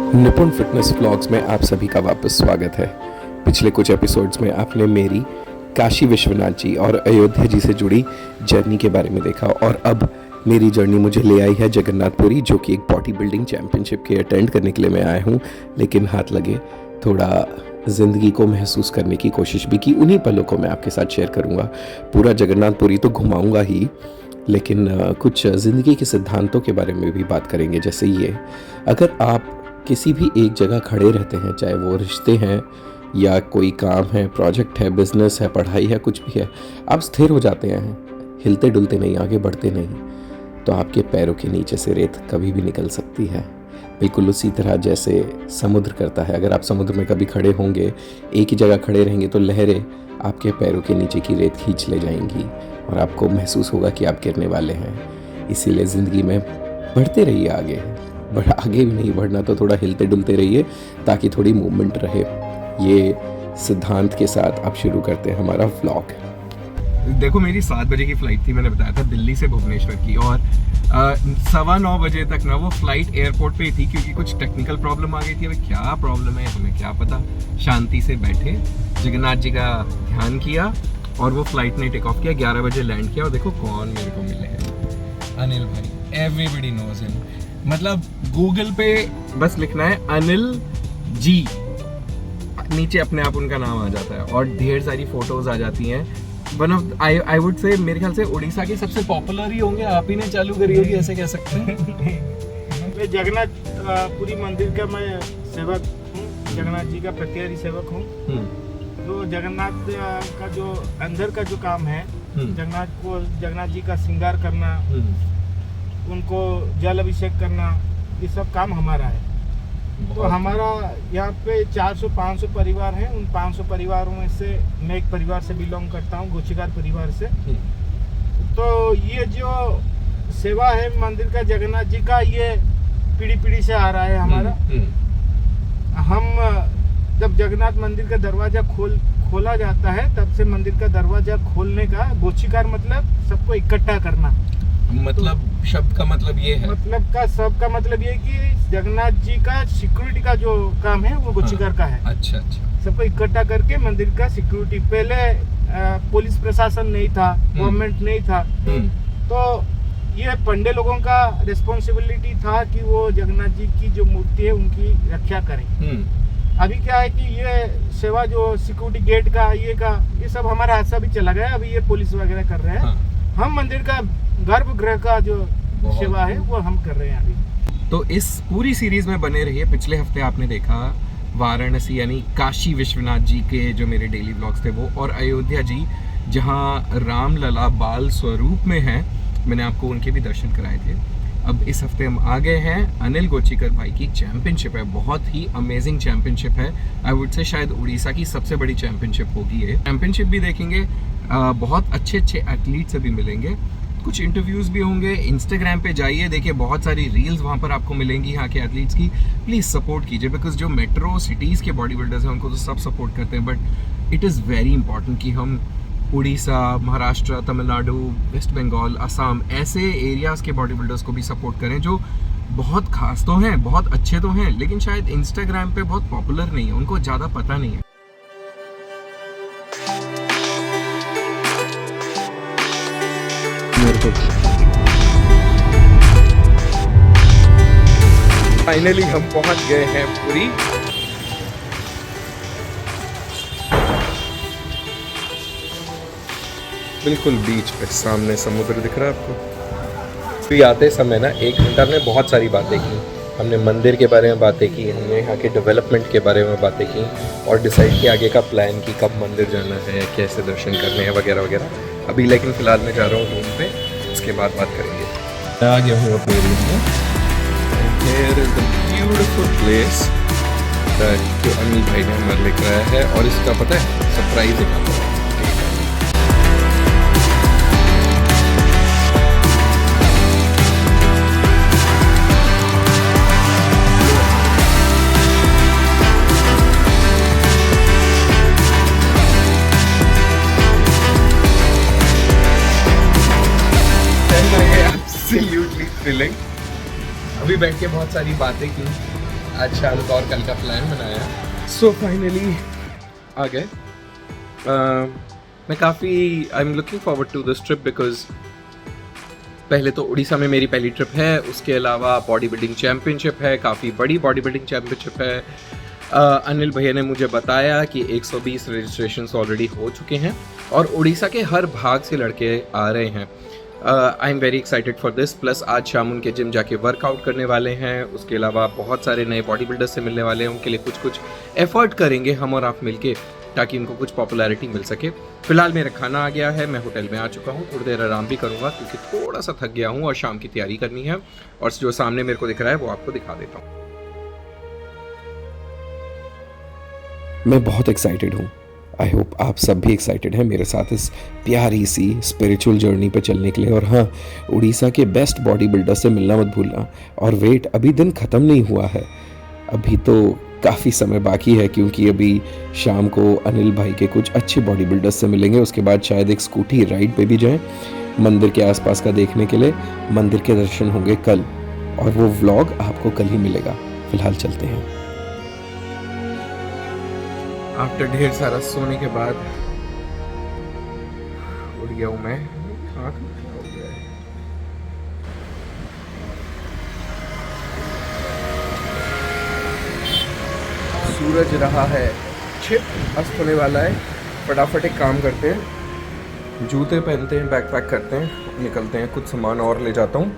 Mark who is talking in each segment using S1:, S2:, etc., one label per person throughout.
S1: निपुण fitness vlogs में आप सभी का वापस स्वागत है। पिछले कुछ एपिसोड्स में आपने मेरी काशी विश्वनाथ जी और अयोध्या जी से जुड़ी जर्नी के बारे में देखा और अब मेरी जर्नी मुझे ले आई है जगन्नाथपुरी, जो कि एक बॉडी बिल्डिंग चैम्पियनशिप के अटेंड करने के लिए मैं आया हूँ। लेकिन हाथ लगे थोड़ा ज़िंदगी को महसूस करने की कोशिश भी की। उन्हीं पलों को मैं आपके साथ शेयर करूँगा। पूरा जगन्नाथपुरी तो घुमाऊँगा ही, लेकिन कुछ ज़िंदगी के सिद्धांतों के बारे में भी बात करेंगे। जैसे ये, अगर आप किसी भी एक जगह खड़े रहते हैं, चाहे वो रिश्ते हैं या कोई काम है, प्रोजेक्ट है, बिजनेस है, पढ़ाई है, कुछ भी है, आप स्थिर हो जाते हैं, हिलते डुलते नहीं, आगे बढ़ते नहीं, तो आपके पैरों के नीचे से रेत कभी भी निकल सकती है। बिल्कुल उसी तरह जैसे समुद्र करता है। अगर आप समुद्र में कभी खड़े होंगे, एक ही जगह खड़े रहेंगे, तो लहरें आपके पैरों के नीचे की रेत खींच ले जाएंगी और आपको महसूस होगा कि आप गिरने वाले हैं। इसीलिए ज़िंदगी में बढ़ते रहिए आगे। आगे भी नहीं बढ़ना तो थोड़ा हिलते डुलते रहिए ताकि थोड़ी मूवमेंट रहे। ये सिद्धांत के साथ आप शुरू करते हैं हमारा व्लॉग।
S2: देखो, मेरी 7 बजे की फ़्लाइट थी, मैंने बताया था, दिल्ली से भुवनेश्वर की, और 9:15 बजे तक ना वो फ़्लाइट एयरपोर्ट पे ही थी क्योंकि कुछ टेक्निकल प्रॉब्लम आ गई थी। अभी क्या प्रॉब्लम है हमें क्या पता। शांति से बैठे, जगन्नाथ जी का ध्यान किया और वो फ़्लाइट ने टेक ऑफ किया। 11 बजे लैंड किया और देखो कौन मेरे को मिले हैं। अनिल भाई, एवरीबडी नोज हिम। मतलब गूगल पे बस लिखना है अनिल जी, नीचे अपने आप उनका नाम आ जाता है और ढेर सारी फोटोज आ जाती हैं। One of I would say, मेरे ख्याल से उड़ीसा की सबसे पॉपुलर ही होंगे, आप ही ने चालू करी होगी, ऐसे कह सकते हैं।
S3: मैं जगन्नाथपुरी मंदिर का मैं सेवक हूँ, जगन्नाथ जी का प्रत्यारी सेवक हूँ। तो जगन्नाथ का जो अंदर का जो काम है, जगन्नाथ जी का श्रृंगार करना, उनको जल अभिषेक करना, ये सब काम हमारा है। तो हमारा यहाँ पे 400-500 परिवार हैं। उन 500 परिवारों में से मैं एक परिवार से बिलोंग करता हूँ, गोचीकार परिवार से। तो ये जो सेवा है मंदिर का, जगन्नाथ जी का, ये पीढ़ी से आ रहा है हमारा। हम जब जगन्नाथ मंदिर का दरवाजा खोला जाता है, तब से मंदिर का दरवाजा खोलने का, गोचीकार मतलब सबको इकट्ठा करना।
S2: मतलब तो शब्द का मतलब ये है,
S3: सबका मतलब ये कि जगन्नाथ जी का सिक्योरिटी का जो काम है वो गोचीकार का है।
S2: अच्छा।
S3: सबको इकट्ठा करके मंदिर का सिक्योरिटी, पहले पुलिस प्रशासन नहीं था, गवर्नमेंट नहीं था, तो ये पंडे लोगों का रिस्पॉन्सिबिलिटी था कि वो जगन्नाथ जी की जो मूर्ति है उनकी रक्षा करें। अभी क्या है कि ये सेवा जो सिक्योरिटी गेट का, ये सब हमारा हादसा भी चला गया। अभी ये पुलिस वगैरह कर रहे हैं। हम मंदिर का गर्भगृह का जो सेवा है वो हम कर रहे हैं अभी।
S2: तो इस पूरी सीरीज में बने रहिए। पिछले हफ्ते आपने देखा वाराणसी यानी काशी विश्वनाथ जी के जो मेरे डेली व्लॉग्स थे वो, और अयोध्या जी जहां रामलला बाल स्वरूप में हैं, मैंने आपको उनके भी दर्शन कराए थे। अब इस हफ्ते हम आ गए हैं, अनिल गोचीकर भाई की चैंपियनशिप है, बहुत ही अमेजिंग चैंपियनशिप है। आई वुड से शायद उड़ीसा की सबसे बड़ी चैंपियनशिप होगी ये। चैंपियनशिप भी देखेंगे, बहुत अच्छे एथलीट से भी मिलेंगे, कुछ इंटरव्यूज़ भी होंगे। इंस्टाग्राम पे जाइए, देखिए बहुत सारी रील्स वहाँ पर आपको मिलेंगी यहाँ के एथलीट्स की। प्लीज़ सपोर्ट कीजिए, बिकॉज जो मेट्रो सिटीज़ के बॉडी बिल्डर्स हैं उनको तो सब सपोर्ट करते हैं, but it is very important कि हम उड़ीसा, महाराष्ट्र, तमिलनाडु, वेस्ट बंगाल, असम, ऐसे एरियाज़ के बॉडी बिल्डर्स को भी सपोर्ट करें जो बहुत खास तो हैं, बहुत अच्छे तो हैं, लेकिन शायद इंस्टाग्राम पे बहुत पॉपुलर नहीं है, उनको ज़्यादा पता नहीं है। फाइनली हम पहुंच गए हैं पुरी। बिल्कुल बीच पे सामने समुद्र दिख रहा है आपको। फिर आते समय ना 1 घंटा में बहुत सारी बातें की। हमने मंदिर के बारे में बातें की, हमने यहाँ के डेवलपमेंट के बारे में बातें की और डिसाइड किया आगे का प्लान कि कब मंदिर जाना है, कैसे दर्शन करने हैं, वगैरह वगैरह। अभी लेकिन फ़िलहाल मैं जा रहा हूँ रूम पे, उसके बाद बात करेंगे। आ गया हूँ अपने रूम में। Here is the beautiful place that जो अनिल भाई ने हमारे लेकर आया है, और इसका पता है सरप्राइज दिखाता है। Absolutely thrilling। अभी बैठ के बहुत सारी बातें की, आज शाम को और कल का प्लान बनाया। सो फाइनली आ गए। मैं काफ़ी I am looking forward to this trip because पहले तो उड़ीसा में मेरी पहली ट्रिप है, उसके अलावा बॉडी बिल्डिंग चैम्पियनशिप है, काफ़ी बड़ी बॉडी बिल्डिंग चैम्पियनशिप है। अनिल भैया ने मुझे बताया कि 120 रजिस्ट्रेशंस ऑलरेडी हो चुके हैं और उड़ीसा के हर भाग से लड़के आ रहे हैं। I am very excited for this. Plus आज शाम उनके जिम जाके वर्कआउट करने वाले हैं, उसके अलावा बहुत सारे नए बॉडी बिल्डर्स से मिलने वाले हैं, उनके लिए कुछ एफर्ट करेंगे हम और आप मिलके ताकि उनको कुछ पॉपुलैरिटी मिल सके। फिलहाल मेरा खाना आ गया है, मैं होटल में आ चुका हूँ, थोड़ी देर आराम भी करूँगा क्योंकि थोड़ा सा थक गया हूँ और शाम की तैयारी करनी है। और जो सामने मेरे को दिख रहा है वो आपको दिखा देता हूँ।
S1: मैं बहुत एक्साइटेड हूँ। आई होप आप सब भी एक्साइटेड हैं मेरे साथ इस प्यारी सी स्पिरिचुअल जर्नी पे चलने के लिए। और हाँ, उड़ीसा के बेस्ट बॉडी बिल्डर से मिलना मत भूलना। और वेट, अभी दिन ख़त्म नहीं हुआ है, अभी तो काफ़ी समय बाकी है क्योंकि अभी शाम को अनिल भाई के कुछ अच्छे बॉडी बिल्डर्स से मिलेंगे। उसके बाद शायद एक स्कूटी राइड पे भी जाएं मंदिर के आसपास का देखने के लिए। मंदिर के दर्शन होंगे कल और वो व्लॉग आपको कल ही मिलेगा। फिलहाल चलते हैं।
S2: आफ्टर ढेर सारा सोने के बाद उठ गया हूँ मैं। आँख हो गया है। सूरज रहा है छिप, अस्त होने वाला है। फटाफट एक काम करते हैं, जूते पहनते हैं, बैकपैक करते हैं, निकलते हैं। कुछ सामान और ले जाता हूँ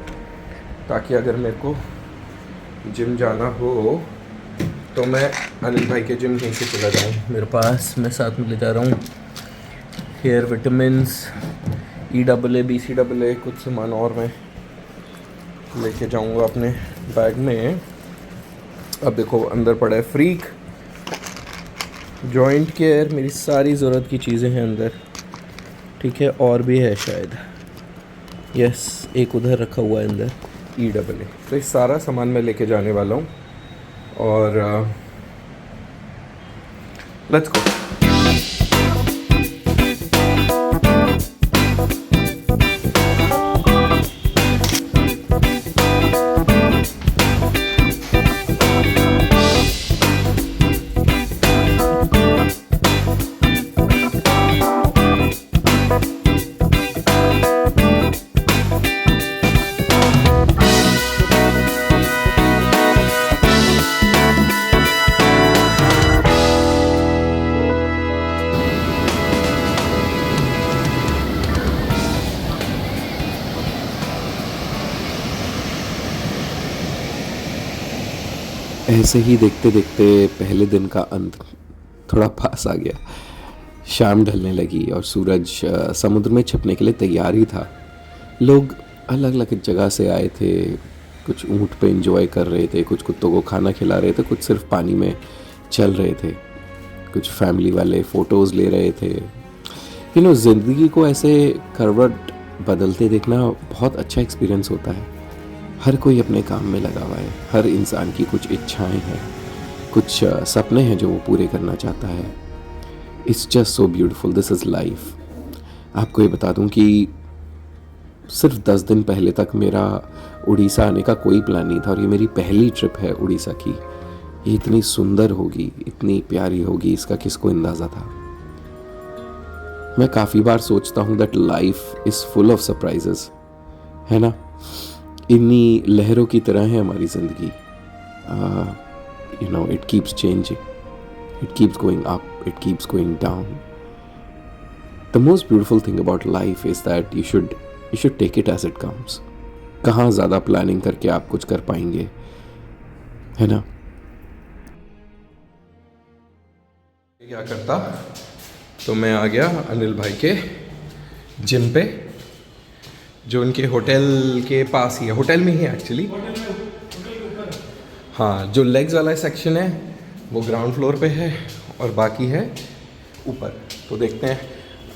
S2: ताकि अगर मेरे को जिम जाना हो तो मैं अनिल भाई के जिम यहीं से चला जाऊँ। मेरे पास मैं साथ में ले जा रहा हूँ हेयर विटामिन्स, EAA, BCAA, कुछ सामान और मैं लेके जाऊँगा अपने बैग में। अब देखो अंदर पड़ा है फ्रीक, जॉइंट केयर, मेरी सारी ज़रूरत की चीज़ें हैं अंदर, ठीक है। और भी है शायद, यस, एक उधर रखा हुआ है अंदर EAA। तो ये सारा सामान मैं लेके जाने वाला हूँ और लेट्स गो।
S1: ऐसे ही देखते देखते पहले दिन का अंत थोड़ा पास आ गया। शाम ढलने लगी और सूरज समुद्र में छिपने के लिए तैयार ही था। लोग अलग अलग जगह से आए थे, कुछ ऊँट पे एंजॉय कर रहे थे, कुछ कुत्तों को खाना खिला रहे थे, कुछ सिर्फ पानी में चल रहे थे, कुछ फैमिली वाले फ़ोटोज़ ले रहे थे। ज़िंदगी को ऐसे करवट बदलते देखना बहुत अच्छा एक्सपीरियंस होता है। हर कोई अपने काम में लगा हुआ है, हर इंसान की कुछ इच्छाएं हैं, कुछ सपने हैं जो वो पूरे करना चाहता है। It's just so beautiful, this is life. आपको ये बता दूं कि सिर्फ 10 दिन पहले तक मेरा उड़ीसा आने का कोई प्लान नहीं था और ये मेरी पहली ट्रिप है उड़ीसा की। ये इतनी सुंदर होगी, इतनी प्यारी होगी, इसका किसको अंदाज़ा था। मैं काफ़ी बार सोचता हूँ that life is full of surprises, है ना। इन्हीं लहरों की तरह है हमारी ज़िंदगी। It keeps changing, it keeps going up, it keeps going down. The most beautiful thing about life is that you should take it as it comes. कहाँ ज़्यादा प्लानिंग करके आप कुछ कर पाएंगे, है ना।
S2: क्या करता तो मैं आ गया अनिल भाई के जिम पे, जो उनके होटल के पास ही है, होटल में ही है एक्चुअली। हाँ, जो लेग्स वाला सेक्शन है वो ग्राउंड फ्लोर पे है और बाकी है ऊपर। तो देखते हैं,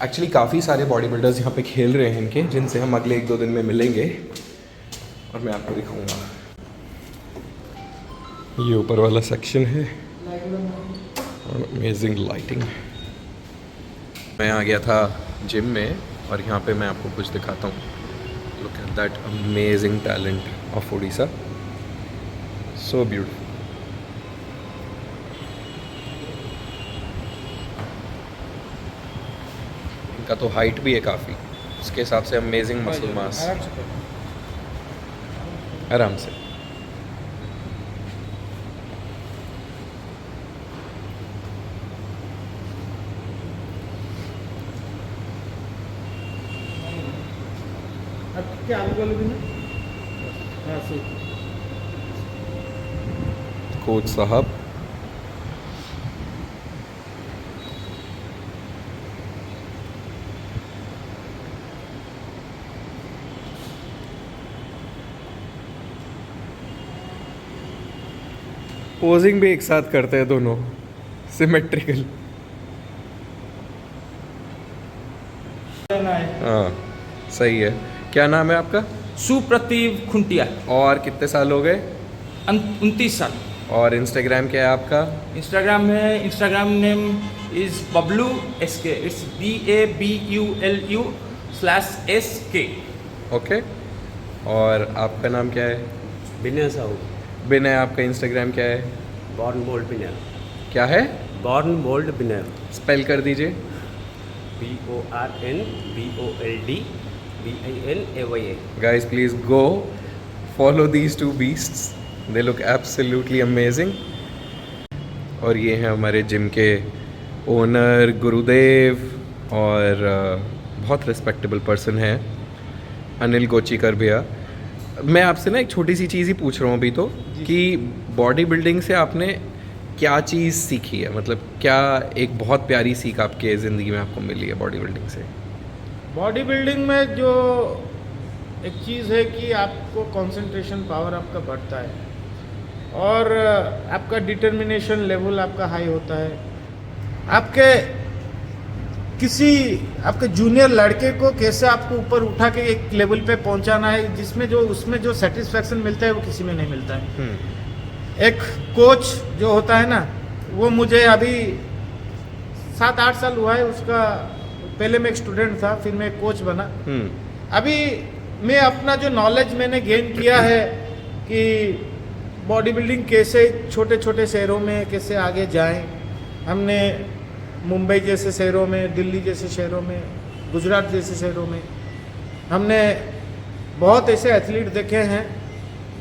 S2: एक्चुअली काफ़ी सारे बॉडी बिल्डर्स यहाँ पे खेल रहे हैं इनके, जिनसे हम अगले 1-2 दिन में मिलेंगे और मैं आपको दिखाऊंगा। ये ऊपर वाला सेक्शन है और अमेजिंग लाइटिंग। मैं आ गया था जिम में और यहाँ पे मैं आपको कुछ दिखाता हूँ। Look at that amazing talent of Odisha. So beautiful. इनका तो हाइट भी है काफ़ी, उसके हिसाब से अमेजिंग मसल मास।
S3: आराम से करो।
S2: आराम से।
S3: अब क्या आलू वाले भी ना? हाँ सही।
S2: कोच साहब, पोजिंग भी एक साथ करते हैं दोनों, सिमेट्रिकल। हाँ सही है। क्या नाम है आपका?
S4: सुप्रतिव खुंटिया,
S2: और कितने साल हो गए?
S4: 29 साल।
S2: और इंस्टाग्राम क्या है आपका?
S4: इंस्टाग्राम है, Instagram name is Bablu SK, it's BABULU/SK।
S2: Okay. और आपका नाम क्या है?
S5: विनय साहू,
S2: विनय, आपका इंस्टाग्राम क्या है?
S5: बॉर्न बोल्ड विनय,
S2: क्या है?
S5: बॉर्न बोल्ड विनय,
S2: स्पेल कर दीजिए।
S5: BORNBOLDVINAYA।
S2: Guys, please go follow these two beasts. They look absolutely amazing. और ये हैं हमारे जिम के ओनर गुरुदेव, और बहुत रिस्पेक्टेबल पर्सन है अनिल गोचीकर भैया। मैं आपसे ना एक छोटी सी चीज़ ही पूछ रहा हूँ अभी तो, कि बॉडी बिल्डिंग से आपने क्या चीज़ सीखी है? मतलब क्या एक बहुत प्यारी सीख आपके ज़िंदगी में आपको मिली है बॉडी बिल्डिंग से?
S3: बॉडी बिल्डिंग में जो एक चीज़ है कि आपको कंसंट्रेशन पावर आपका बढ़ता है, और आपका डिटर्मिनेशन लेवल आपका हाई होता है। आपके जूनियर लड़के को कैसे आपको ऊपर उठा के एक लेवल पे पहुंचाना है, जिसमें जो उसमें जो सेटिस्फैक्शन मिलता है वो किसी में नहीं मिलता है। एक कोच जो होता है ना, वो मुझे अभी 7-8 साल हुआ है उसका। पहले मैं एक स्टूडेंट था, फिर मैं एक कोच बना। अभी मैं अपना जो नॉलेज मैंने गेन किया है कि बॉडी बिल्डिंग कैसे छोटे छोटे शहरों में कैसे आगे जाएं। हमने मुंबई जैसे शहरों में, दिल्ली जैसे शहरों में, गुजरात जैसे शहरों में हमने बहुत ऐसे एथलीट देखे हैं,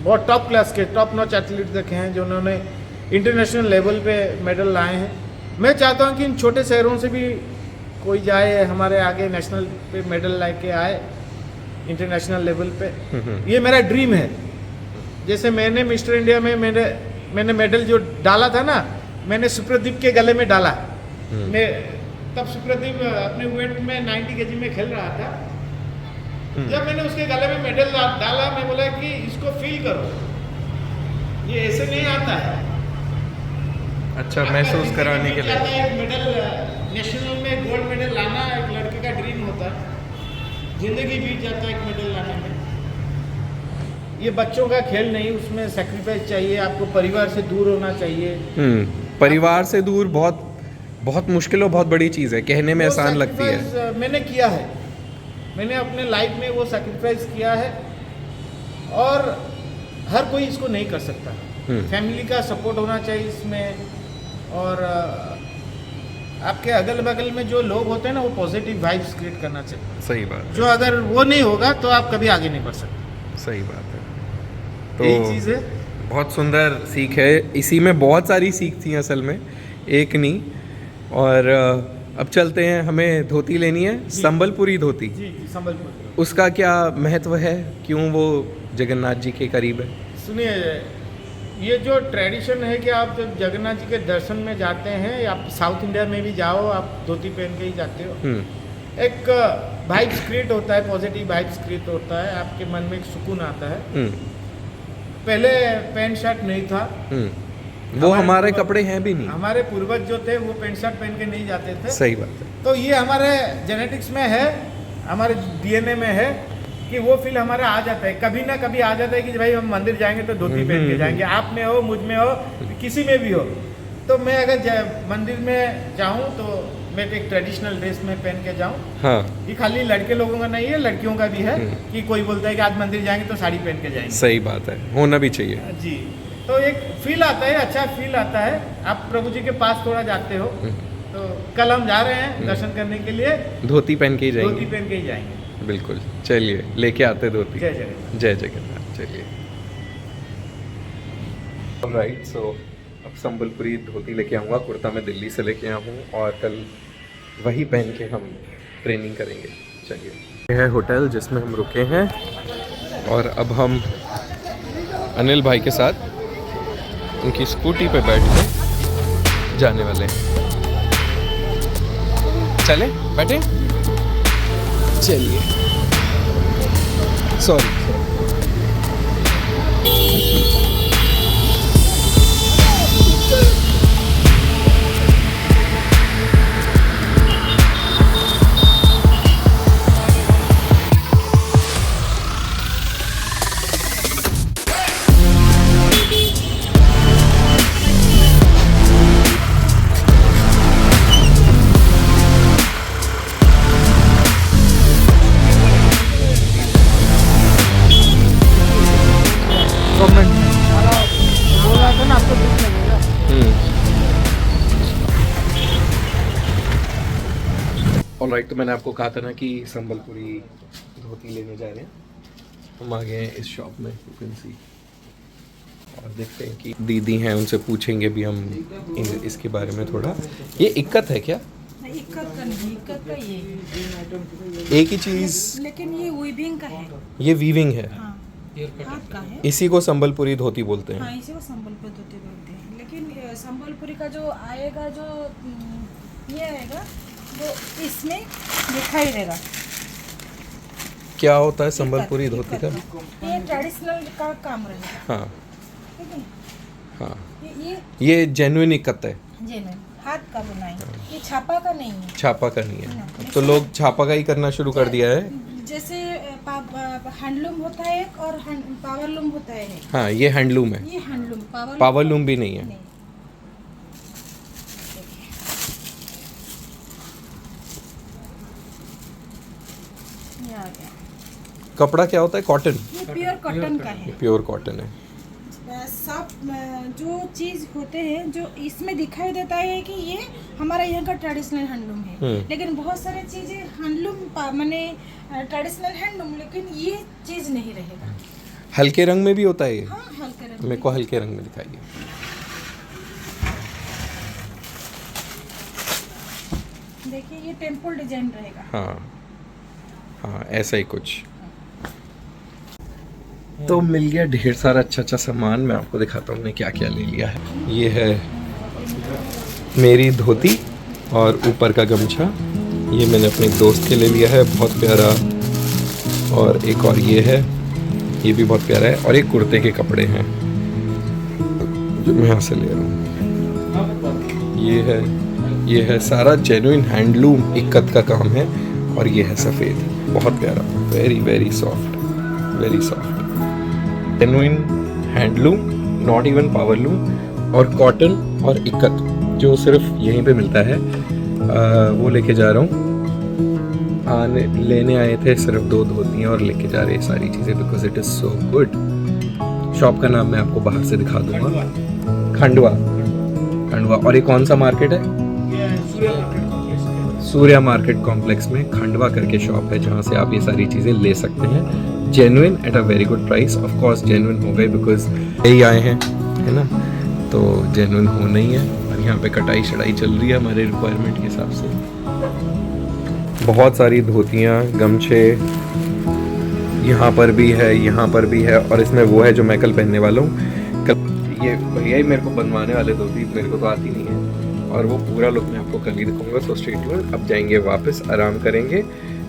S3: बहुत टॉप क्लास के टॉप नॉच एथलीट देखे हैं जो उन्होंने इंटरनेशनल लेवल पे मेडल लाए हैं। मैं चाहता हूं कि इन छोटे शहरों से भी कोई जाए हमारे आगे, नेशनल पे मेडल ला के आए इंटरनेशनल लेवल पे। ये मेरा ड्रीम है। जैसे मैंने मिस्टर इंडिया में मैंने मेडल जो डाला था ना, मैंने सुप्रदीप के गले में डाला। मैं तब सुप्रदीप अपने वेट में 90 kg में खेल रहा था। जब मैंने उसके गले में मेडल डाला, मैं बोला कि इसको फील करो, ये ऐसे नहीं आता है।
S2: अच्छा, महसूस कराने के लिए
S3: एक मेडल नेशनल में गोल्ड मेडल लाना एक लड़के का ड्रीम होता है, जिंदगी बीत जाता है एक मेडल लाने में। ये बच्चों का खेल नहीं, उसमें सेक्रीफाइस चाहिए, आपको परिवार से दूर होना चाहिए।
S2: परिवार से दूर बहुत बहुत मुश्किल और बहुत बड़ी चीज़ है, कहने में आसान लगती है।
S3: मैंने किया है, मैंने अपने लाइफ में वो सेक्रीफाइस किया है, और हर कोई इसको नहीं कर सकता। फैमिली का सपोर्ट होना चाहिए इसमें, और आपके अगल बगल में जो लोग होते हैं ना, वो पॉजिटिव वाइब्स क्रिएट करना चाहिए।
S2: सही बात है।
S3: जो अगर वो नहीं होगा तो आप कभी आगे नहीं बढ़ सकते।
S2: सही बात है।
S3: यही चीज़ है।
S2: बहुत सुंदर सीख है, इसी में बहुत सारी सीख थी असल में, एक नहीं। और अब चलते हैं, हमें धोती लेनी है, संबलपुरी धोती।
S3: जी संबलपुर।
S2: उसका क्या महत्व है, क्यों वो जगन्नाथ जी के करीब है?
S3: सुनिए, ये जो ट्रेडिशन है कि आप जब जगन्नाथ जी के दर्शन में जाते हैं, या आप साउथ इंडिया में भी जाओ, आप धोती पहन के ही जाते हो। एक वाइब्स क्रिएट होता है, पॉजिटिव वाइब्स क्रिएट होता है, आपके मन में एक सुकून आता है। पहले पैंट शर्ट नहीं था,
S2: वो हमारे कपड़े हैं भी नहीं।
S3: हमारे पूर्वज जो थे वो पैंट शर्ट पहन के नहीं जाते थे।
S2: सही बात है।
S3: तो ये हमारे जेनेटिक्स में है, हमारे DNA में है कि वो फील हमारा आ जाता है, कभी ना कभी आ जाता है कि भाई हम मंदिर जाएंगे तो धोती पहन के जाएंगे। आप में हो, मुझ में हो, किसी में भी हो। तो मैं अगर मंदिर में जाऊं तो मैं एक ट्रेडिशनल ड्रेस में पहन के जाऊं।
S2: हाँ,
S3: ये खाली लड़के लोगों का नहीं है, लड़कियों का भी है कि कोई बोलता है कि आज मंदिर जाएंगे तो साड़ी पहन के जाएंगे।
S2: सही बात है, होना भी चाहिए
S3: जी। तो एक फील आता है, अच्छा फील आता है। आप प्रभु जी के पास थोड़ा जाते हो तो कल हम जा रहे हैं दर्शन करने के लिए,
S2: धोती पहन के ही
S3: धोती
S2: जाएंगे।
S3: पहन के ही जाएंगे।
S2: बिल्कुल, चलिए लेके आते धोती।
S3: जय जगन्नाथ।
S2: जय जगन्नाथ। चलिए राइट, सो अब संबलपुरी धोती लेके आऊँगा, कुर्ता मैं दिल्ली से लेके आया हूँ और कल वही पहन के हम ट्रेनिंग करेंगे। चलिए, यह है होटल जिसमें हम रुके हैं और अब हम अनिल भाई के साथ उनकी स्कूटी पे बैठ के जाने वाले हैं। चले बैठे, चलिए। सॉरी,
S3: बोला था ना आपको दुख लगेगा।
S2: ऑलराइट, तो मैंने आपको कहा था ना कि संबलपुरी धोती लेने जा रहे हैं। हम आ गए हैं इस शॉप में, यू कैन सी, और देखते हैं कि दीदी हैं, उनसे पूछेंगे भी हम इसके बारे में थोड़ा। ये इक्कत है क्या?
S6: इक्कत का नहीं, इक्कत का ये,
S2: एक ही चीज़,
S6: लेकिन ये वीविंग का है।
S2: ये वीविंग है,
S6: हाँ, हाथ का है।
S2: इसी को संबलपुरी धोती बोलते हैं।
S6: हाँ, इसी को संबलपुरी धोती बोलते हैं। लेकिन संबलपुरी का जो आएगा, जो ये आएगा, वो इसमें दिखाई देगा।
S2: क्या होता है संबलपुरी धोती का?
S6: ये ट्रेडिशनल का काम रहेगा।
S2: हाँ
S6: ठीक है,
S2: हाँ,
S6: ये
S2: ये जेन्युइन इक्कत है,
S6: जेनुइन हाथ का बुनाई, ये छापा का नहीं है।
S2: छापा का नहीं है।
S6: ना।
S2: तो लोग छापा का ही करना शुरू कर दिया है।
S6: जैसे हैंडलूम होता है एक, और पावरलूम होता है एक।
S2: हाँ, ये हैंडलूम है,
S6: ये हैंडलूम,
S2: पावरलूम भी नहीं है।
S6: नहीं। ये आ गया।
S2: कपड़ा क्या होता है? कॉटन,
S6: ये प्योर कॉटन का है।
S2: प्योर कॉटन है।
S6: सब जो चीज़ होते हैं, जो इसमें दिखाई देता है कि ये हमारा यहाँ का ट्रेडिशनल हैंडलूम है, लेकिन बहुत सारी चीज़ें हैंडलूम माने ट्रेडिशनल हैंडलूम, लेकिन ये चीज़ नहीं रहेगा।
S2: हल्के रंग में भी होता है ये?
S6: हाँ, हल्के रंग
S2: मेरे को हल्के रंग में दिखाइए।
S6: देखिए, ये टेम्पल डिजाइन रहेगा।
S2: हाँ हाँ, ऐसा ही कुछ। तो मिल गया ढेर सारा अच्छा अच्छा सामान। मैं आपको दिखाता हूँ मैंने क्या क्या ले लिया है। ये है मेरी धोती और ऊपर का गमछा, ये मैंने अपने दोस्त के लिए लिया है, बहुत प्यारा। और एक और ये है, ये भी बहुत प्यारा है। और एक कुर्ते के कपड़े हैं जो मैं यहाँ से ले रहा हूँ। ये है सारा जेन्युइन हैंडलूम इक्कत का काम है। और ये है सफ़ेद, बहुत प्यारा, very very soft, very soft, genuine handloom, not even powerloom. और कॉटन और इक्कत जो सिर्फ यहीं पे मिलता है, वो लेके जा रहा हूँ। लेने आए थे सिर्फ 2 धोतियाँ और लेके जा रहे हैं सारी चीज़ें, because it is so good. Shop का नाम मैं आपको बाहर से दिखा दूंगा, खंडवा। और ये कौन सा मार्केट है? सूर्या मार्केट कॉम्प्लेक्स में खंडवा करके शॉप है, जहाँ से आप ये सारी चीज़ें ले सकते हैं genuine at a very good price. Of course genuine हो गए बिकॉज यही आए हैं, है ना, तो जेन्युइन होना ही है। और यहाँ पे कटाई शड़ाई चल रही है हमारे रिक्वायरमेंट के हिसाब से। बहुत सारी धोतियाँ, गमछे यहाँ पर भी है, यहाँ पर भी है। और इसमें वो है जो मैं कल पहनने वाला हूँ। ये भैया ही मेरे को बनवाने वाले धोती, मेरे को तो आती नहीं है। और वो पूरा लुक मैं आपको कल ही दिखाऊंगा, सो स्टे ट्यून्ड। अब जाएंगे वापस, आराम करेंगे।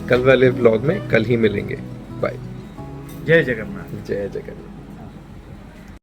S2: कल वाले व्लॉग में कल ही मिलेंगे। बाय।
S3: जय जगन्नाथ।
S2: जय जगन्नाथ।